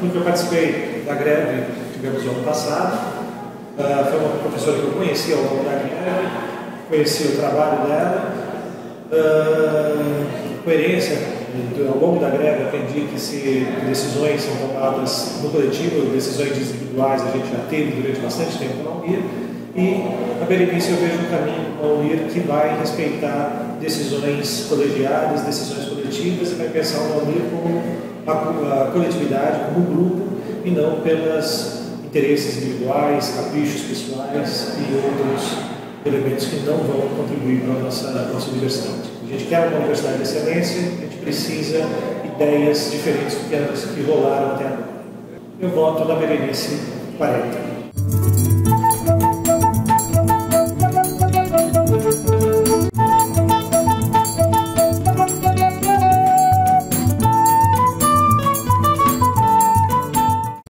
porque eu participei da greve que tivemos no ano passado. Foi uma professora que eu conheci ao longo da greve, conheci o trabalho dela, coerência. Ao longo da greve aprendi que se decisões são tomadas no coletivo, decisões individuais a gente já teve durante bastante tempo na UNIR, e a Berenice eu vejo um caminho com a UNIR que vai respeitar decisões colegiadas, decisões coletivas, e vai pensar na UNIR como a coletividade, como um grupo, e não pelos interesses individuais, caprichos pessoais e outros elementos que não vão contribuir para a nossa universidade. A gente quer uma universidade de excelência, a gente precisa ideias diferentes do que as que rolaram até agora. Eu voto na Berenice 40.